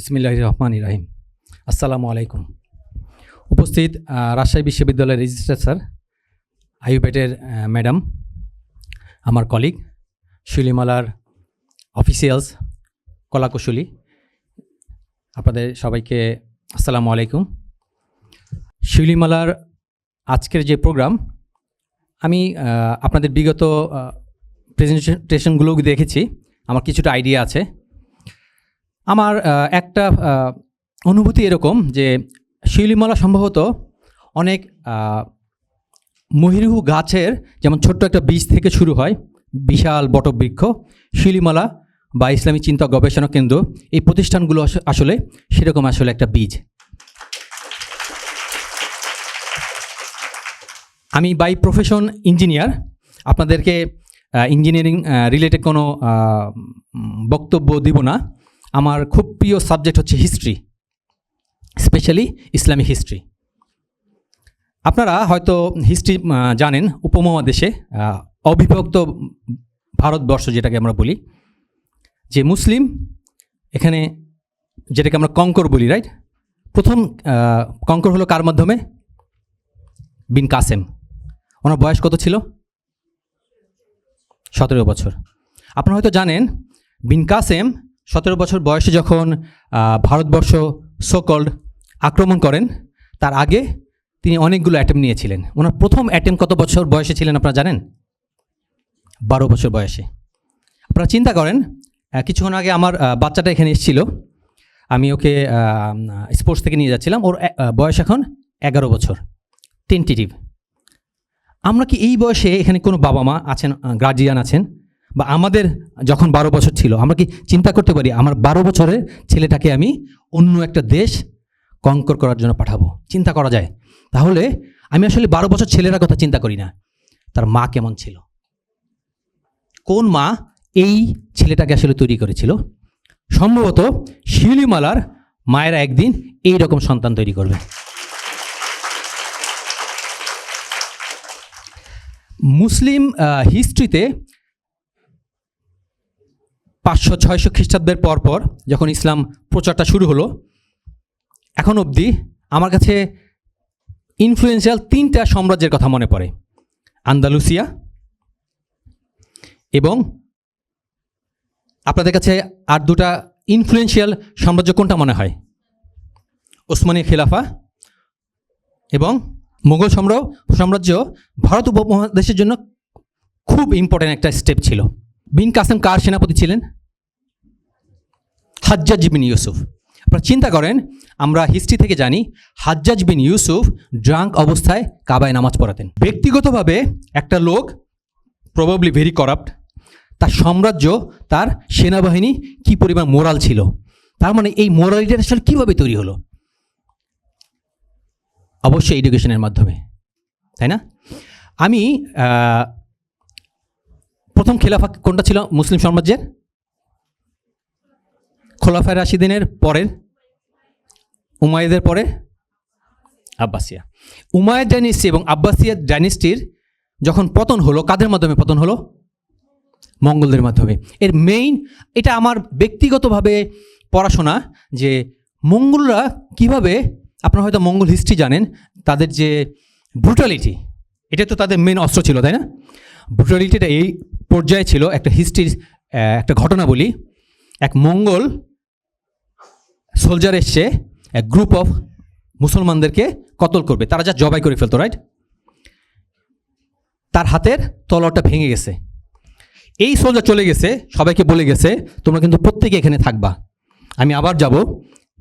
বিসমিল্লাহির রহমানির রহিম। আসসালামু আলাইকুম। উপস্থিত রাজশাহী বিশ্ববিদ্যালয়ের রেজিস্ট্রার স্যার, আইইউবেটের ম্যাডাম, আমার কলিগ, শিউলিমালার অফিসিয়ালস, কলাকুশলী, আপনাদের সবাইকে আসসালামু আলাইকুম। শিউলিমালার আজকের যে প্রোগ্রাম, আমি আপনাদের বিগত প্রেজেন্টেশনগুলো দেখেছি, আমার কিছুটা আইডিয়া আছে। আমার একটা অনুভূতি এরকম যে শিউলিমালা সম্ভবত অনেক মহিরুহু গাছের যেমন ছোট্ট একটা বীজ থেকে শুরু হয়, বিশাল বটবৃক্ষ। শিউলিমালা বা ইসলামী চিন্তা গবেষণা কেন্দ্র, এই প্রতিষ্ঠানগুলো আসলে সেরকম আসলে একটা বীজ। আমি বাই প্রফেশন ইঞ্জিনিয়ার। আপনাদেরকে ইঞ্জিনিয়ারিং রিলেটেড কোনো বক্তব্য দিব না। আমার খুব প্রিয় সাবজেক্ট হচ্ছে হিস্ট্রি, স্পেশালি ইসলামিক হিস্ট্রি। আপনারা হয়তো হিস্ট্রি জানেন, উপমহাদেশে অবিভক্ত ভারতবর্ষ যেটাকে আমরা বলি, যে মুসলিম এখানে যেটাকে আমরা কঙ্কর বলি, রাইট? প্রথম কঙ্কর হলো কার মাধ্যমে? বিন কাসেম। ওনার বয়স কত ছিল? 17 বছর। আপনারা হয়তো জানেন বিন কাসেম 17 বছর বয়সে যখন ভারতবর্ষ সোকল্ড আক্রমণ করেন, তার আগে তিনি অনেকগুলো অ্যাটেম্প নিয়েছিলেন। ওনার প্রথম অ্যাটেম্প কত বছর বয়সে ছিলেন আপনারা জানেন? 12 বছর বয়সে। আপনারা চিন্তা করেন, কিছুক্ষণ আগে আমার বাচ্চাটা এখানে এসেছিল, আমি ওকে স্পোর্টস থেকে নিয়ে যাচ্ছিলাম, ওর বয়স এখন 11 বছর, টেন্টেটিভ। আমরা কি এই বয়সে এখানে কোনো বাবা মা আছেন, গার্জিয়ান আছেন, বা আমাদের যখন 12 বছর ছিল আমরা কি চিন্তা করতে পারি আমার 12 বছরের ছেলেটাকে আমি অন্য একটা দেশ কঙ্কর করার জন্য পাঠাবো? চিন্তা করা যায়? তাহলে আমি আসলে 12 বছর ছেলের কথা চিন্তা করি না, তার মা কেমন ছিল, কোন মা এই ছেলেটাকে আসলে তৈরি করেছিল। সম্ভবত শিউলিমালার মায়েরা একদিন এই রকম সন্তান তৈরি করবে। মুসলিম হিস্ট্রিতে 500-600 খ্রিস্টাব্দের পরপর যখন ইসলাম প্রচারটা শুরু হলো, এখন অবধি আমার কাছে ইনফ্লুয়েন্সিয়াল 3টা সাম্রাজ্যের কথা মনে পড়ে। আন্দালুসিয়া, এবং আপনাদের কাছে আর 2টা ইনফ্লুয়েন্সিয়াল সাম্রাজ্য কোনটা মনে হয়? ওসমানী খিলাফা এবং মুঘল সাম্রাজ্য ভারত উপমহাদেশের জন্য খুব ইম্পর্টেন্ট একটা স্টেপ ছিল। বিন কাসেম কার সেনাপতি ছিলেন? হাজ্জাজ বিন ইউসুফ। আপনারা চিন্তা করেন, আমরা হিস্ট্রি থেকে জানি হাজ্জাজ বিন ইউসুফ ড্রাঙ্ক অবস্থায় কাবায় নামাজ পড়াতেন। ব্যক্তিগতভাবে একটা লোক, প্রবাবলি ভেরি করাপ্ট, তার সাম্রাজ্য, তার সেনাবাহিনী কি পরিমাণ মোরাল ছিল। তার মানে এই মোরালিটি আসলে কীভাবে তৈরি হলো? অবশ্যই এডুকেশনের মাধ্যমে, তাই না? আমি প্রথম খেলাফা কোনটা ছিল মুসলিম সাম্রাজ্যের? খোলাফায়ে রাশিদিনের পরের, উমাইয়াদের পরে আব্বাসিয়া। উমাইয়াদ ডাইনেস্টি এবং আব্বাসিয়া ডাইনেস্টির যখন পতন হলো, কাদের মাধ্যমে পতন হলো? মঙ্গলদের মাধ্যমে। এর মেইন, এটা আমার ব্যক্তিগতভাবে পড়াশোনা, যে মঙ্গলরা কিভাবে, আপনারা হয়তো মঙ্গল হিস্ট্রি জানেন, তাদের যে ব্রুটালিটি, এটা তো তাদের মেন অস্ত্র ছিল, তাই না? ব্রুটালিটিটা এই পর্যায়ে ছিল। একটা হিস্ট্রির একটা ঘটনা বলি। এক মঙ্গল সোলজার এসছে, এক গ্রুপ অফ মুসলমানদেরকে কতল করবে, তারা যা জবাই করে ফেলতো, রাইট? তার হাতের তলোয়ারটা ভেঙে গেছে। এই সোলজার চলে গেছে, সবাইকে বলে গেছে তোমরা কিন্তু প্রত্যেকে এখানে থাকবা, আমি আবার যাব,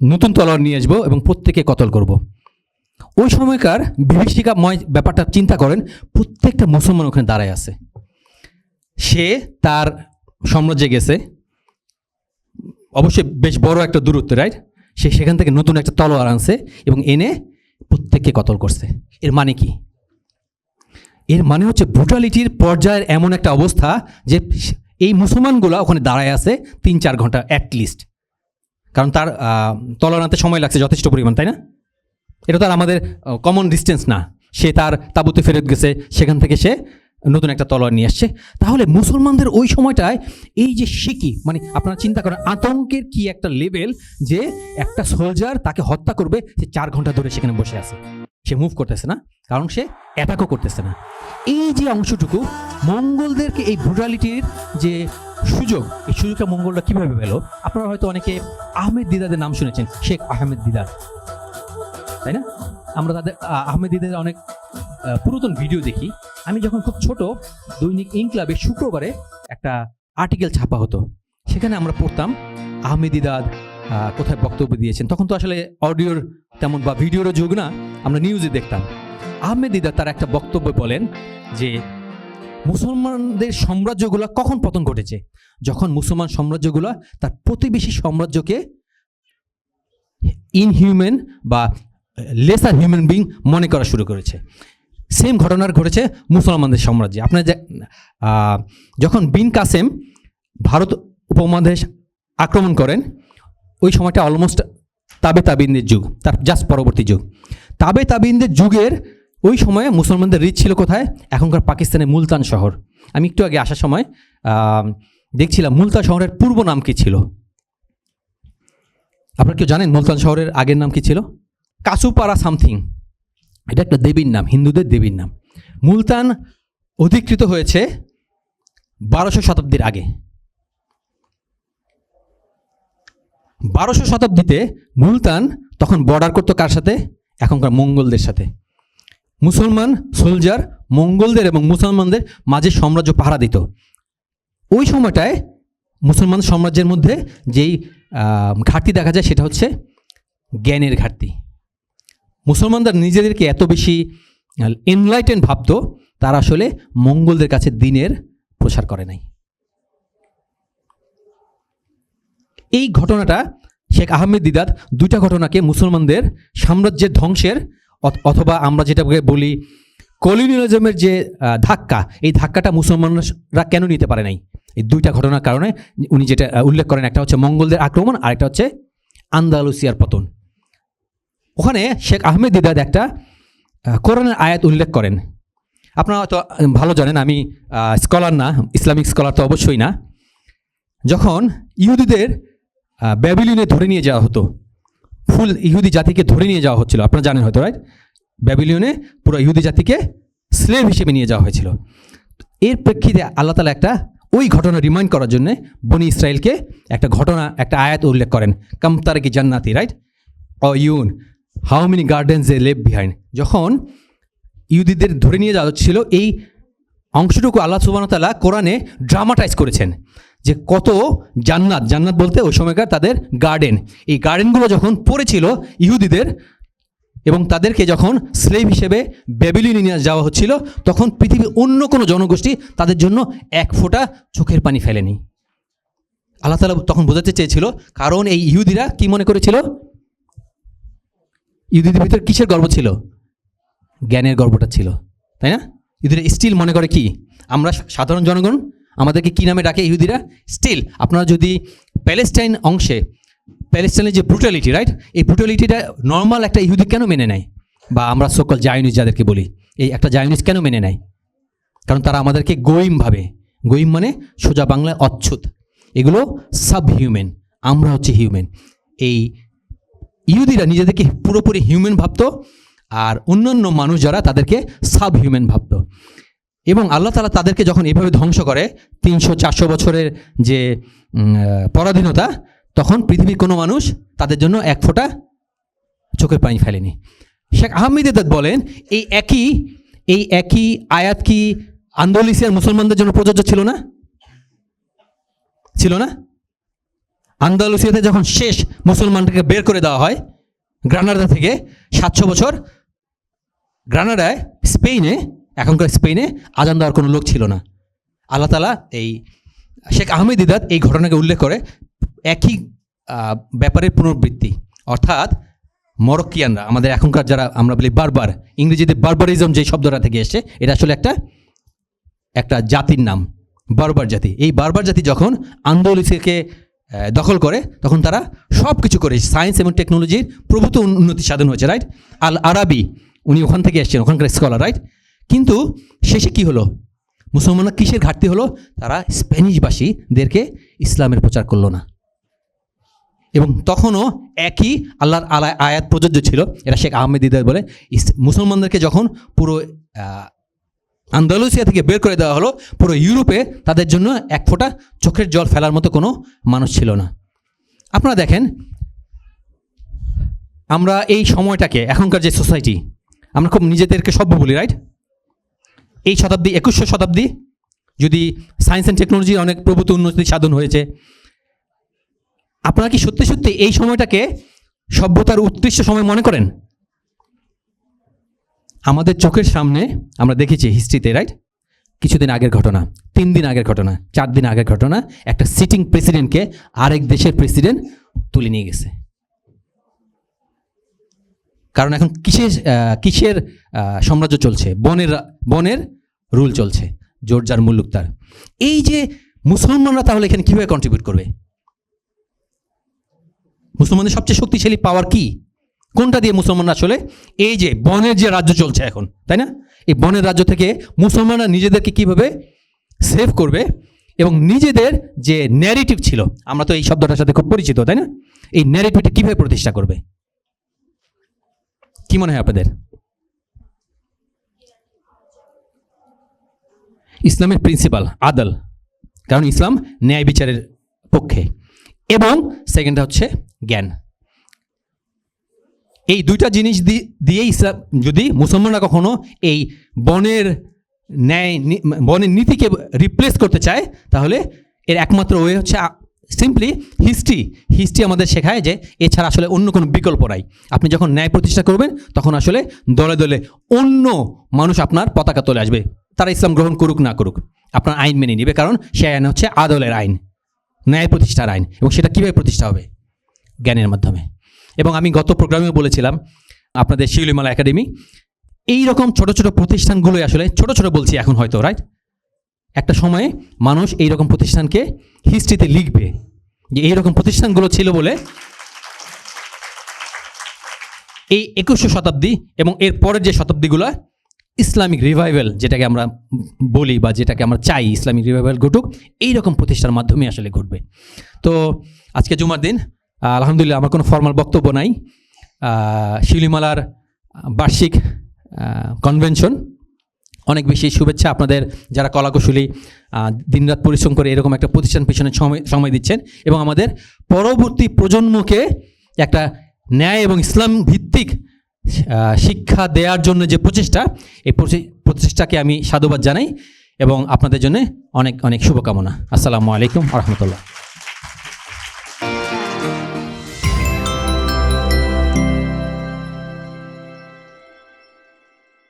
নতুন তলোয়ার নিয়ে আসবো এবং প্রত্যেকে কতল করব। ওই সময়কার বিভীষিকাময় ব্যাপারটা চিন্তা করেন, প্রত্যেকটা মুসলমান ওখানে দাঁড়ায় আছে। সে তার সাম্রাজ্যে গেছে, অবশ্যই বেশ বড় একটা দূরত্ব, রাইট? সে সেখান থেকে নতুন একটা তলোয়ার আনছে এবং এনে প্রত্যেককে কতল করছে। এর মানে কি? এর মানে হচ্ছে ব্রুটালিটির পর্যায়ের এমন একটা অবস্থা যে এই মুসলমানগুলো ওখানে দাঁড়ায় আছে 3-4 ঘন্টা অ্যাটলিস্ট, কারণ তার তলোয়ার আনতে সময় লাগছে যথেষ্ট পরিমাণ, তাই না? এটা তো আর আমাদের কমন ডিস্টেন্স না। সে তার তাঁবুতে ফেরত গেছে, সেখান থেকে সে নতুন একটা তলোয়ার নিয়ে আসছে। তাহলে মুসলমানদের ওই সময়টায় এই যে শিকি, মানে আপনারা চিন্তা করেন আতঙ্কের কি একটা লেভেল, যে একটা সোলজার তাকে হত্যা করবে, সে 4 ঘন্টা ধরে সেখানে বসে আছে, সে মুভ করতেছে না, কারণ সে অ্যাটাকও করতেছে না। এই যে অংশটুকু মঙ্গলদেরকে এই ব্রুটালিটির যে সুযোগ, এই সুযোগটা মঙ্গলরা কীভাবে পেল? আপনারা হয়তো অনেকে আহমেদ দিদাদের নাম শুনেছেন, শেখ আহমেদ দিদার, তাই না? আমরা তাদের আহমেদ দিদাদের অনেক পুরাতন ভিডিও দেখি। আমি যখন খুব ছোট, দৈনিক ইনকলাবে শুক্রবারে একটা আর্টিকেল ছাপা হতো, সেখানে আমরা পড়তাম আহমেদ দিদাদ কোথায় বক্তব্য দিয়েছেন। তখন তো আসলে অডিওর তেমন বা ভিডিওরও যুগ না, আমরা নিউজে দেখতাম। আহমেদ দিদাদ তার একটা বক্তব্য বলেন যে মুসলমানদের সাম্রাজ্যগুলো কখন পতন ঘটেছে? যখন মুসলমান সাম্রাজ্যগুলো তার প্রতিবেশী সাম্রাজ্যকে ইনহিউম্যান বা লেসার হিউম্যান বিং মনে করা শুরু করেছে। সেম ঘটনা ঘটেছে মুসলমানদের সাম্রাজ্যে। আপনার যখন বিন কাসেম ভারত উপমহাদেশ আক্রমণ করেন, ওই সময়টা অলমোস্ট তাবে তাবিনদের যুগ, তার জাস্ট পরবর্তী যুগ। তাবে তাবিনদের যুগের ওই সময়ে মুসলমানদের রিচ ছিল কোথায়? এখনকার পাকিস্তানের মুলতান শহর। আমি একটু আগে আসার সময় দেখছিলাম মুলতান শহরের পূর্ব নাম কী ছিল। আপনারা কেউ জানেন মুলতান শহরের আগের নাম কী ছিল? কাসুপাড়া সামথিং, এটা একটা দেবীর নাম, হিন্দুদের দেবীর নাম। মুলতান অধিকৃত হয়েছে 1200 শতাব্দীর আগে। 1200 শতাব্দীতে মুলতান তখন বর্ডার করতো কার সাথে? এখনকার মঙ্গলদের সাথে। মুসলমান সোলজার মঙ্গলদের এবং মুসলমানদের মাঝে সাম্রাজ্য পাহারা দিত। ওই সময়টায় মুসলমান সাম্রাজ্যের মধ্যে যেই ঘাটতি দেখা যায় সেটা হচ্ছে জ্ঞানের ঘাটতি। মুসলমানরা নিজেদেরকে এত বেশি এনলাইটেন ভাবত, তারা আসলে মঙ্গলদের কাছে দিনের প্রসার করে নাই। এই ঘটনাটা শেখ আহমেদ দিদাদ দুইটা ঘটনাকে মুসলমানদের সাম্রাজ্যের ধ্বংসের অথবা আমরা যেটা বলি কলোনিয়ালিজমের যে ধাক্কা, এই ধাক্কাটা মুসলমানরা কেন নিতে পারে নাই? এই দুইটা ঘটনার কারণে উনি যেটা উল্লেখ করেন, একটা হচ্ছে মঙ্গলদের আক্রমণ, আরেকটা হচ্ছে আন্দালুসিয়ার পতন। ওখানে শেখ আহমেদ দিদাদ একটা কোরআনের আয়াত উল্লেখ করেন। আপনারা হয়তো ভালো জানেন, আমি স্কলার না, ইসলামিক স্কলার তো অবশ্যই না। যখন ইহুদিদের ব্যাবিলনে ধরে নিয়ে যাওয়া হতো, ফুল ইহুদি জাতিকে ধরে নিয়ে যাওয়া হচ্ছিল, আপনারা জানেন হয়তো, রাইট? ব্যাবিলনে পুরো ইহুদি জাতিকে স্লেভ হিসেবে নিয়ে যাওয়া হয়েছিল। এর প্রেক্ষিতে আল্লাহ তাআলা একটা ওই ঘটনা রিমাইন্ড করার জন্য বনি ইসরায়েলকে একটা ঘটনা, একটা আয়াত উল্লেখ করেন, কামতার কি জান্নাতি, রাইট? ও ইউন হাউ মেনি গার্ডেন্স এ লেভ বিহাইন্ড। যখন ইহুদিদের ধরে নিয়ে যাওয়া হচ্ছিল, এই অংশটুকু আল্লাহ সুবহানাহু ওয়া তাআলা কোরআনে ড্রামাটাইজ করেছেন, যে কত জান্নাত, জান্নাত বলতে ওই সময়কার তাদের গার্ডেন, এই গার্ডেনগুলো যখন পড়েছিল ইহুদিদের এবং তাদেরকে যখন স্লেভ হিসেবে ব্যাবিলনে নিয়ে যাওয়া হচ্ছিল, তখন পৃথিবীর অন্য কোনো জনগোষ্ঠী তাদের জন্য এক ফোঁটা চোখের পানি ফেলেনি। আল্লাহ তাআলা তখন বোঝাতে চেয়েছিল, কারণ এই ইহুদিরা কি মনে করেছিল? ইহুদিদের ভিতরে কিসের গর্ব ছিল? জ্ঞানের গর্বটা ছিল, তাই না? ইহুদিরা স্টিল মনে করে কি আমরা সাধারণ জনগণ, আমাদেরকে কি নামে ডাকে ইহুদিরা? স্টিল আপনারা যদি প্যালেস্টাইন অংশে, প্যালেস্টাইনের যে ব্রুটালিটি, রাইট, এই ব্রুটালিটিটা নর্মাল একটা ইহুদি কেন মেনে নেয়? বা আমরা সকল জায়নিস যাদেরকে বলি, এই একটা জায়নিস কেন মেনে নেয়? কারণ তারা আমাদেরকে গোয়িম ভাবে। গোয়িম মানে সোজা বাংলায় অচ্ছুত, এগুলো সাব হিউম্যান, আমরা হচ্ছে হিউম্যান। এই ইহুদিরা নিজেদেরকে পুরোপুরি হিউম্যান ভাবতো, আর অন্যান্য মানুষ যারা তাদেরকে সাব হিউম্যান ভাবতো। এবং আল্লাহ তাআলা তাদেরকে যখন এইভাবে ধ্বংস করে, 300-400 বছরের যে পরাধীনতা, তখন পৃথিবীর কোনো মানুষ তাদের জন্য এক ফোঁটা চোখের পানি ফেলেনি। শেখ আহমেদ দিদাদ বলেন, এই একই আয়াত কি আন্দালুসিয়ার মুসলমানদের জন্য প্রযোজ্য ছিল না? ছিল না? আন্দালুসিয়াতে যখন শেষ মুসলমানকে বের করে দেওয়া হয় গ্রানাডা থেকে, 700 বছর গ্রানাডায়, স্পেনে, এখনকার স্পেনে আজান দেওয়ার কোনো লোক ছিল না। আল্লাহ তাআলা এই শেখ আহমেদ দিদাদ এই ঘটনাকে উল্লেখ করে একই ব্যাপারের পুনরাবৃত্তি, অর্থাৎ মরক্কিয়ানরা, আমাদের এখনকার যারা আমরা বলি বারবার, ইংরেজিতে বারবারিজম যে শব্দটা থেকে এসছে, এটা আসলে একটা জাতির নাম, বারবার জাতি। এই বারবার জাতি যখন আন্দালুসিয়াকে দখল করে, তখন তারা সব কিছু করে, সায়েন্স এবং টেকনোলজির প্রভূত উন্নতি সাধন হয়েছে, রাইট? আল আরাবি উনি ওখান থেকে এসছেন, ওখানকার স্কলার, রাইট? কিন্তু শেষে কি হলো? মুসলমানরা কিসের ঘাটতি হলো? তারা স্প্যানিশভাষীদেরকে ইসলামের প্রচার করলো না। এবং তখনও একই আল্লাহর আয়াত প্রযোজ্য ছিল, এটা শেখ আহমেদ দিদার বলে, মুসলমানদেরকে যখন পুরো আন্দালুসিয়া থেকে বের করে দেওয়া হলো, পুরো ইউরোপে তাদের জন্য এক ফোঁটা চোখের জল ফেলার মতো কোনো মানুষ ছিল না। আপনারা দেখেন, আমরা এই সময়টাকে, এখনকার যে সোসাইটি, আমরা খুব নিজেদেরকে সভ্য বলি, রাইট? এই শতাব্দী, 21শো শতাব্দী, যদি সায়েন্স অ্যান্ড টেকনোলজির অনেক প্রভূত উন্নতি সাধন হয়েছে, আপনারা কি সত্যি সত্যি এই সময়টাকে সভ্যতার উৎকৃষ্ট সময় মনে করেন? আমাদের চোখের সামনে আমরা দেখেছি হিস্ট্রিতে, রাইট? কিছুদিন আগের ঘটনা, 3 দিন আগের ঘটনা, 4 দিন আগের ঘটনা, একটা সিটিং প্রেসিডেন্টকে আরেক দেশের প্রেসিডেন্ট তুলে নিয়ে গেছে। কারণ এখন কিসের সাম্রাজ্য চলছে? বনের রুল চলছে, জোর যার মুল্লুক তার। এই যে মুসলমানরা তাহলে এখানে কীভাবে কন্ট্রিবিউট করবে? মুসলমানদের সবচেয়ে শক্তিশালী পাওয়ার কি? কোনটা দিয়ে মুসলমানরা আসলে এই যে বনের যে রাজ্য চলছে এখন, তাই না, এই বনের রাজ্য থেকে মুসলমানরা নিজেদেরকে কিভাবে সেভ করবে এবং নিজেদের যে ন্যারেটিভ ছিল, আমরা তো এই শব্দটার সাথে খুব পরিচিত, তাই না, এই ন্যারেটিভটা কিভাবে প্রতিষ্ঠা করবে? কি মনে হয় আপনাদের? ইসলামের প্রিন্সিপাল আদল, কারণ ইসলাম ন্যায় বিচারের পক্ষে, এবং সেকেন্ডটা হচ্ছে জ্ঞান। এই দুইটা জিনিস দিয়ে ইসলাম, যদি মুসলমানরা কখনো এই বনের নীতিকে রিপ্লেস করতে চায়, তাহলে এর একমাত্র ওয়ে হচ্ছে সিম্পলি হিস্ট্রি আমাদের শেখায় যে এছাড়া আসলে অন্য কোনো বিকল্প নাই। আপনি যখন ন্যায় প্রতিষ্ঠা করবেন, তখন আসলে দলে দলে অন্য মানুষ আপনার পতাকা তোলে আসবে। তারা ইসলাম গ্রহণ করুক না করুক, আপনার আইন মেনে নেবে, কারণ সে আইন হচ্ছে আদলের আইন, ন্যায় প্রতিষ্ঠার আইন। এবং সেটা কীভাবে প্রতিষ্ঠা হবে? জ্ঞানের মাধ্যমে। এবং আমি গত প্রোগ্রামেও বলেছিলাম, আপনাদের শিউলিমালা একাডেমি, এই রকম ছোট ছোট প্রতিষ্ঠানগুলোই আসলে, ছোট ছোট বলছি এখন হয়তো, রাইট, একটা সময়ে মানুষ এইরকম প্রতিষ্ঠানকে হিস্ট্রিতে লিখবে যে এইরকম প্রতিষ্ঠানগুলো ছিল বলে এই 21শো শতাব্দী এবং এর পরের যে শতাব্দীগুলো ইসলামিক রিভাইভাল যেটাকে আমরা বলি বা যেটাকে আমরা চাই ইসলামিক রিভাইভাল ঘটুক, এইরকম প্রতিষ্ঠার মাধ্যমে আসলে ঘটবে। তো আজকে জুমার দিন, আলহামদুলিল্লাহ, আমার কোনো ফর্মাল বক্তব্য নাই। শিউলিমালার বার্ষিক কনভেনশন, অনেক বেশি শুভেচ্ছা আপনাদের যারা কলাকুশলী, দিনরাত পরিশ্রম করে এরকম একটা প্রতিষ্ঠান পিছনে সময় দিচ্ছেন এবং আমাদের পরবর্তী প্রজন্মকে একটা ন্যায় এবং ইসলাম ভিত্তিক শিক্ষা দেওয়ার জন্য যে প্রচেষ্টা, এই প্রচেষ্টাকে আমি সাধুবাদ জানাই এবং আপনাদের জন্য অনেক অনেক শুভকামনা। আসসালামু আলাইকুম ওয়া রাহমাতুল্লাহ।